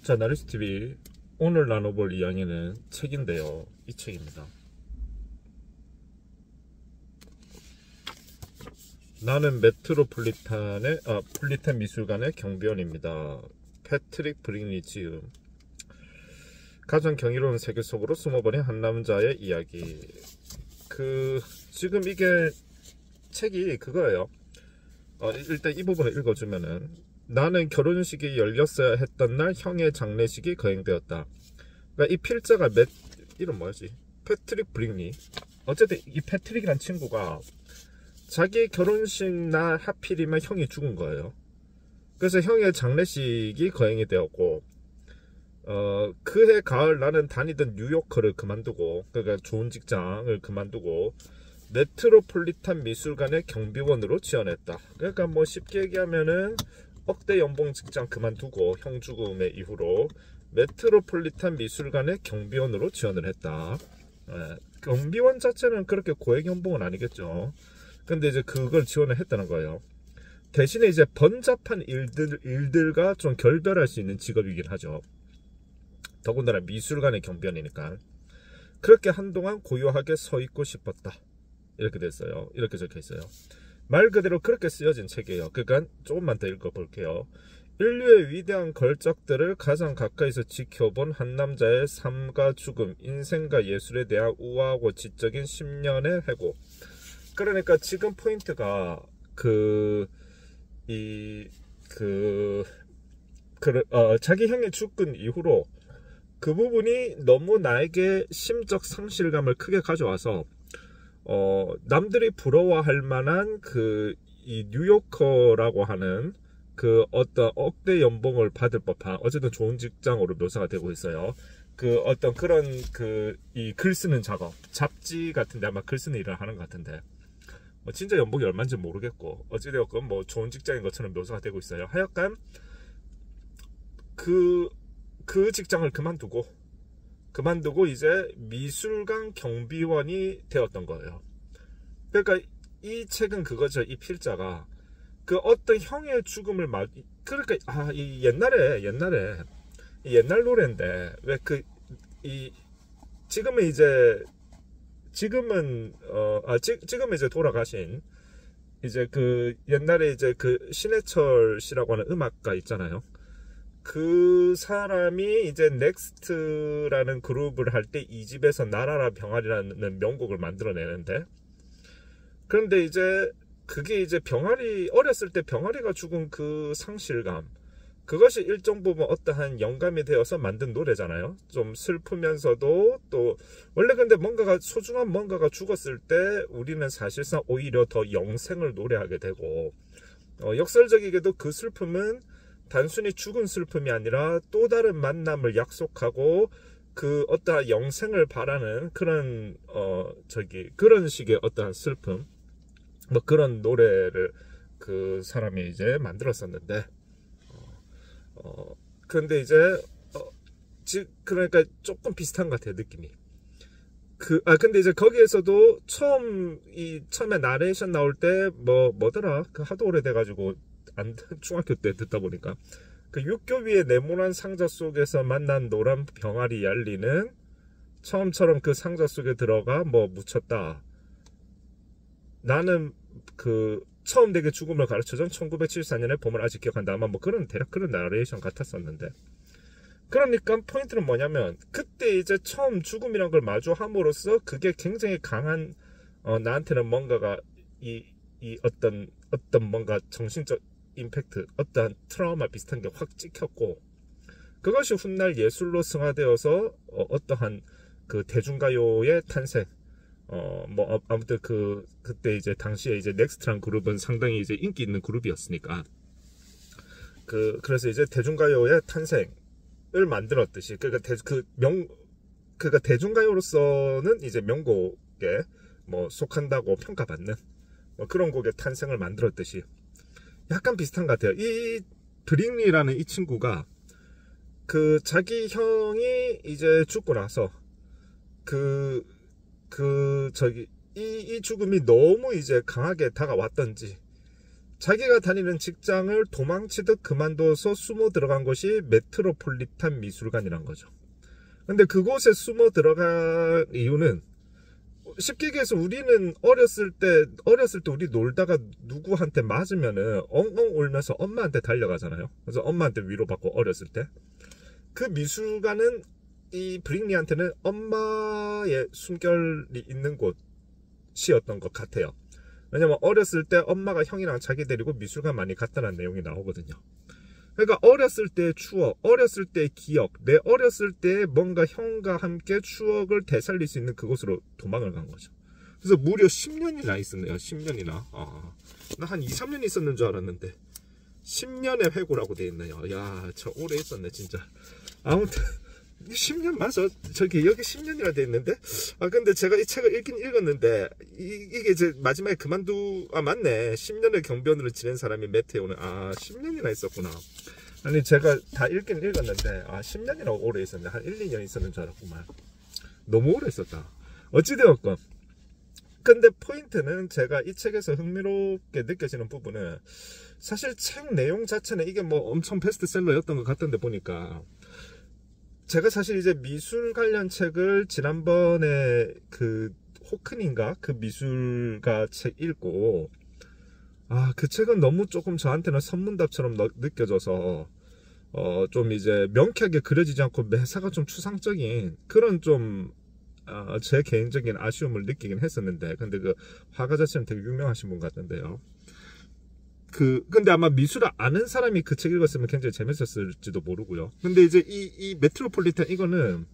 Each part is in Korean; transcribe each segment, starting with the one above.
자, 나리스TV 오늘 나눠볼 이야기는 책인데요. 이 책입니다. 나는 메트로폴리탄의 폴리탄 미술관의 경비원입니다. 패트릭 브릭리 지음. 가장 경이로운 세계 속으로 숨어버린 한 남자의 이야기. 지금 이게 책이 그거예요. 일단 이 부분을 읽어주면은, 나는 결혼식이 열렸어야 했던 날 형의 장례식이 거행되었다. 그러니까 이 필자가 이름 뭐였지? 패트릭 브릭리. 어쨌든 이 패트릭이란 친구가 자기 결혼식 날 하필이면 형이 죽은 거예요. 그래서 형의 장례식이 거행이 되었고, 그해 가을 나는 다니던 뉴요커를 그만두고, 그러니까 좋은 직장을 그만두고 메트로폴리탄 미술관의 경비원으로 지원했다. 그러니까 뭐 쉽게 얘기하면은 억대 연봉 직장 그만두고 형 죽음의 이후로 메트로폴리탄 미술관의 경비원으로 지원을 했다. 경비원 자체는 그렇게 고액 연봉은 아니겠죠. 근데 이제 그걸 지원을 했다는 거예요. 대신에 이제 번잡한 일들과 좀 결별할 수 있는 직업이긴 하죠. 더군다나 미술관의 경비원이니까. 그렇게 한동안 고요하게 서 있고 싶었다. 이렇게 됐어요. 이렇게 적혀 있어요. 말 그대로 그렇게 쓰여진 책이에요. 그러니까 조금만 더 읽어볼게요. 인류의 위대한 걸작들을 가장 가까이서 지켜본 한 남자의 삶과 죽음, 인생과 예술에 대한 우아하고 지적인 10년의 회고. 그러니까 지금 포인트가 자기 형이 죽은 이후로 그 부분이 너무 나에게 심적 상실감을 크게 가져와서 남들이 부러워할 만한 이 뉴요커라고 하는 그 어떤 억대 연봉을 받을 법한 어쨌든 좋은 직장으로 묘사가 되고 있어요. 어떤 그런 이 글 쓰는 작업, 잡지 같은데 아마 글 쓰는 일을 하는 것 같은데 진짜 연봉이 얼마인지 모르겠고 어찌되었건 뭐 좋은 직장인 것처럼 묘사가 되고 있어요. 하여간 그 직장을 그만두고 이제 미술관 경비원이 되었던 거예요. 그러니까 이 책은 그거죠. 이 필자가 어떤 형의 죽음을 그러니까 이 옛날 노래인데 왜 지금은 이제 돌아가신 이제 옛날에 이제 신해철 씨라고 하는 음악가 있잖아요. 그 사람이 이제 넥스트라는 그룹을 할 때 이 집에서 날아라 병아리라는 명곡을 만들어내는데, 그런데 이제 그게 이제 어렸을 때 병아리가 죽은 그 상실감, 그것이 일정 부분 어떠한 영감이 되어서 만든 노래잖아요. 좀 슬프면서도 또 원래 근데 소중한 뭔가가 죽었을 때 우리는 사실상 오히려 더 영생을 노래하게 되고, 역설적이게도 그 슬픔은 단순히 죽은 슬픔이 아니라 또 다른 만남을 약속하고 어떠한 영생을 바라는 그런 그런 식의 어떠한 슬픔, 뭐 그런 노래를 그 사람이 이제 만들었었는데, 근데 이제 그러니까 조금 비슷한 것 같아요, 느낌이. 근데 이제 거기에서도 처음에 나레이션 나올 때 뭐더라? 하도 오래돼가지고 중학교 때 듣다 보니까 육교 위의 네모난 상자 속에서 만난 노란 병아리 얄리는 처음처럼 그 상자 속에 들어가 묻혔다. 나는 처음 내게 죽음을 가르쳐준 1974년의 봄을 아직 기억한다. 아마 대략 그런 나레이션 같았었는데, 그러니까 포인트는 뭐냐면 그때 이제 처음 죽음이란 걸 마주함으로써 그게 굉장히 강한 나한테는 뭔가가 어떤 뭔가 정신적 임팩트, 어떠한 트라우마 비슷한 게 확 찍혔고, 그것이 훗날 예술로 승화되어서 어떠한 대중가요의 탄생, 아무튼 그때 이제 당시에 이제 넥스트란 그룹은 상당히 이제 인기 있는 그룹이었으니까 그래서 이제 대중가요의 탄생을 만들었듯이, 그러니까 대중가요로서는 이제 명곡에 속한다고 평가받는 그런 곡의 탄생을 만들었듯이 약간 비슷한 것 같아요. 이 브릭리라는 이 친구가 자기 형이 이제 죽고 나서 이 죽음이 너무 이제 강하게 다가왔던지 자기가 다니는 직장을 도망치듯 그만둬서 숨어 들어간 것이 메트로폴리탄 미술관이란 거죠. 근데 그곳에 숨어 들어간 이유는 쉽게 얘기해서 우리는 어렸을 때 우리 놀다가 누구한테 맞으면은 엉엉 울면서 엄마한테 달려가잖아요. 그래서 엄마한테 위로받고 어렸을 때. 그 미술관은 이 브링리한테는 엄마의 숨결이 있는 곳이었던 것 같아요. 왜냐면 어렸을 때 엄마가 형이랑 자기 데리고 미술관 많이 갔다는 내용이 나오거든요. 그러니까 어렸을 때의 추억, 어렸을 때의 기억, 내 어렸을 때 뭔가 형과 함께 추억을 되살릴 수 있는 그곳으로 도망을 간 거죠. 그래서 무려 10년이나 있었네요. 10년이나. 나 한 2, 3년 있었는 줄 알았는데 10년의 회고라고 돼 있네요. 야, 저 오래 있었네 진짜. 아무튼 10년 맞아. 저기 여기 10년이라 돼 있는데. 근데 제가 이 책을 읽긴 읽었는데 이게 이제 마지막에 맞네. 10년의 경비원으로 지낸 사람이 메테오는 10년이나 있었구나. 아니 제가 다 읽긴 읽었는데 10년이나 오래 있었네. 한 1, 2년 있었는 줄 알았구만. 너무 오래 있었다. 어찌되었건 근데 포인트는 제가 이 책에서 흥미롭게 느껴지는 부분은 사실 책 내용 자체는 이게 뭐 엄청 베스트셀러였던 것 같던데 보니까 제가 사실 이제 미술 관련 책을 지난번에 그 호크닌가 그 미술가 책 읽고 그 책은 너무 조금 저한테는 선문답처럼 느껴져서 좀 이제 명쾌하게 그려지지 않고 매사가 좀 추상적인 그런 좀 제 개인적인 아쉬움을 느끼긴 했었는데 근데 그 화가 자체는 되게 유명하신 분 같던데요. 근데 아마 미술을 아는 사람이 그 책 읽었으면 굉장히 재밌었을지도 모르고요. 근데 이제 이 메트로폴리탄 이거는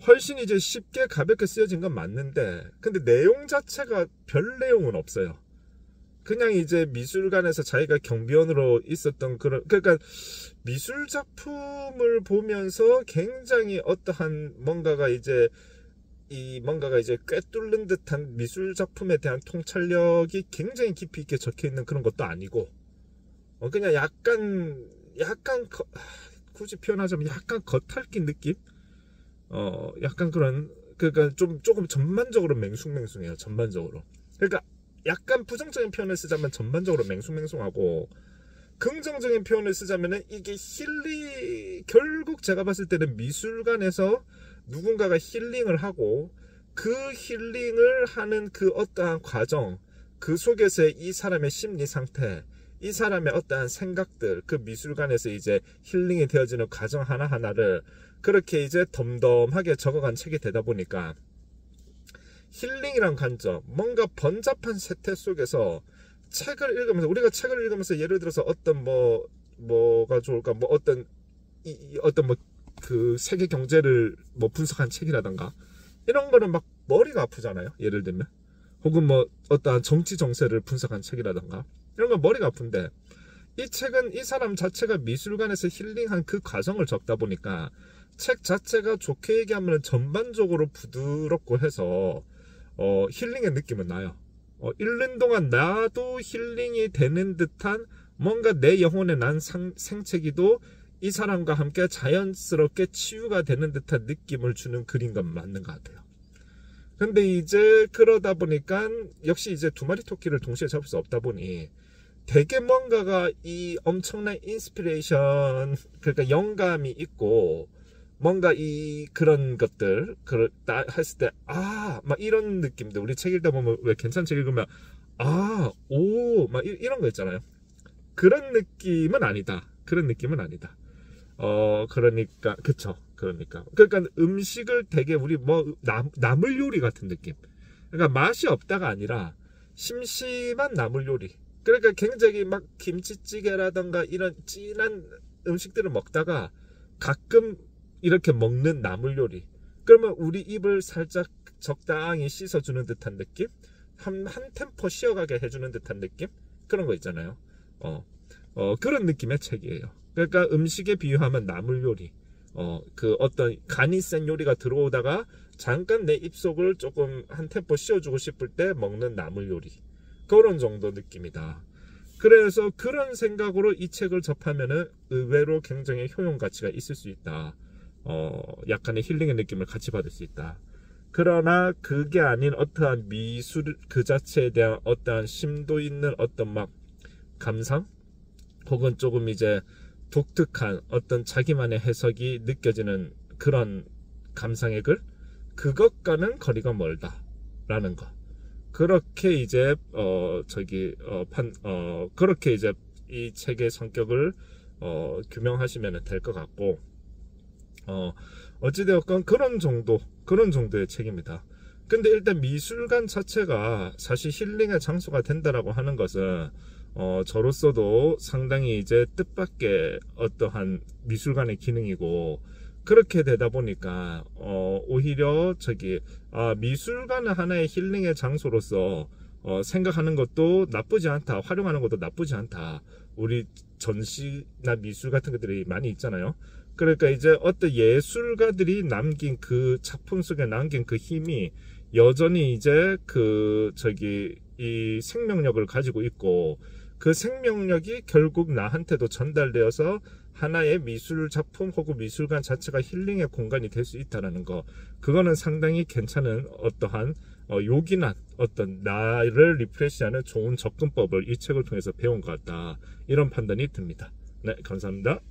훨씬 이제 쉽게 가볍게 쓰여진 건 맞는데 근데 내용 자체가 별 내용은 없어요. 그냥 이제 미술관에서 자기가 경비원으로 있었던 그러니까 미술 작품을 보면서 굉장히 어떠한 뭔가가 이제 꿰뚫는 듯한 미술 작품에 대한 통찰력이 굉장히 깊이 있게 적혀 있는 그런 것도 아니고 그냥 약간 굳이 표현하자면 약간 겉핥긴 느낌? 약간 그런 그러니까 조금 전반적으로 맹숭맹숭해요. 전반적으로. 그러니까 약간 부정적인 표현을 쓰자면 전반적으로 맹숭맹숭하고 긍정적인 표현을 쓰자면은 이게 결국 제가 봤을 때는 미술관에서 누군가가 힐링을 하고 그 힐링을 하는 그 어떠한 과정 그 속에서의 이 사람의 심리 상태 이 사람의 어떠한 생각들 그 미술관에서 이제 힐링이 되어지는 과정 하나하나를 그렇게 이제 덤덤하게 적어간 책이 되다 보니까 힐링이란 관점 뭔가 번잡한 세태 속에서 책을 읽으면서 우리가 책을 읽으면서 예를 들어서 어떤 뭐가 좋을까 뭐 어떤 그 세계 경제를 뭐 분석한 책이라던가 이런 거는 막 머리가 아프잖아요. 예를 들면 혹은 뭐 어떠한 정치 정세를 분석한 책이라던가 이런 건 머리가 아픈데 이 책은 이 사람 자체가 미술관에서 힐링한 그 과정을 적다 보니까 책 자체가 좋게 얘기하면 전반적으로 부드럽고 해서 힐링의 느낌은 나요. 읽는 동안 나도 힐링이 되는 듯한 뭔가 내 영혼에 난 생채기도 이 사람과 함께 자연스럽게 치유가 되는 듯한 느낌을 주는 글인 건 맞는 것 같아요. 근데 이제 그러다 보니까 역시 이제 두 마리 토끼를 동시에 잡을 수 없다 보니 되게 뭔가가 이 엄청난 인스피레이션 그러니까 영감이 있고 뭔가 그런 것들 그렇다 했을 때 막 이런 느낌들 우리 책 읽다 보면 왜 괜찮은 책 읽으면 막 이런 거 있잖아요. 그런 느낌은 아니다. 그러니까 그쵸. 그러니까 음식을 되게 우리 나물 요리 같은 느낌. 그러니까 맛이 없다가 아니라 심심한 나물 요리. 그러니까 굉장히 막 김치찌개라던가 이런 진한 음식들을 먹다가 가끔 이렇게 먹는 나물 요리. 그러면 우리 입을 살짝 적당히 씻어주는 듯한 느낌? 한 템포 쉬어가게 해주는 듯한 느낌? 그런 거 있잖아요. 그런 느낌의 책이에요. 그러니까 음식에 비유하면 나물 요리. 그 어떤 간이 센 요리가 들어오다가 잠깐 내 입속을 조금 한 템포 씌워주고 싶을 때 먹는 나물 요리. 그런 정도 느낌이다. 그래서 그런 생각으로 이 책을 접하면은 의외로 굉장히 효용 가치가 있을 수 있다. 약간의 힐링의 느낌을 같이 받을 수 있다. 그러나 그게 아닌 어떠한 미술 그 자체에 대한 어떠한 심도 있는 어떤 막 감상 혹은 조금 이제 독특한 어떤 자기만의 해석이 느껴지는 그런 감상의 글, 그것과는 거리가 멀다 라는 거. 그렇게 이제 그렇게 이제 이 책의 성격을 규명하시면 될 것 같고, 어찌되었건 그런 정도의 책입니다. 근데 일단 미술관 자체가 사실 힐링의 장소가 된다라고 하는 것은 저로서도 상당히 이제 뜻밖의 어떠한 미술관의 기능이고, 그렇게 되다 보니까 오히려 미술관은 하나의 힐링의 장소로서 생각하는 것도 나쁘지 않다, 활용하는 것도 나쁘지 않다. 우리 전시나 미술 같은 것들이 많이 있잖아요. 그러니까 이제 어떤 예술가들이 남긴 그 작품 속에 남긴 그 힘이 여전히 이제 이 생명력을 가지고 있고, 그 생명력이 결국 나한테도 전달되어서 하나의 미술 작품 혹은 미술관 자체가 힐링의 공간이 될 수 있다는 거, 그거는 상당히 괜찮은 어떠한 요긴한 어떤 나를 리프레시하는 좋은 접근법을 이 책을 통해서 배운 것 같다, 이런 판단이 듭니다. 네, 감사합니다.